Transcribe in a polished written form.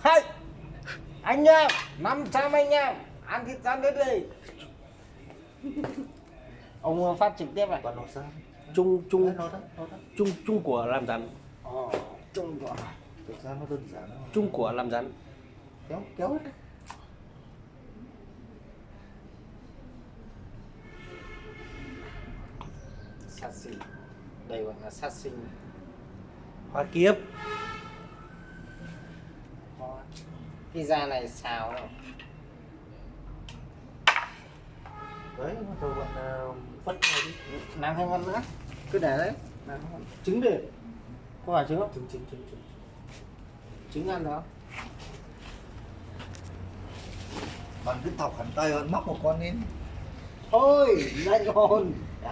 Hay anh em 500 anh em ăn thịt rắn đến đây. Ông phát trực tiếp này. Còn nó sao? Chung chung Nó đó. chung của làm rắn. Trông rõ. Thực ra nó đơn giản thôi. Chung của làm rắn. Kéo hết đấy. Sát sinh. Đây gọi là sát sinh. Hoa kiếp. Cái da này xào đâu. Đấy, bắt đầu bạn phất này đi. Làm thêm con nữa. Cứ để đấy. Làm thêm con. Trứng để. Có phải trứng không? Trứng. Trứng ăn được không? Bạn cứ thọc hẳn tay bạn móc một con lên. Thôi, nhanh hồn.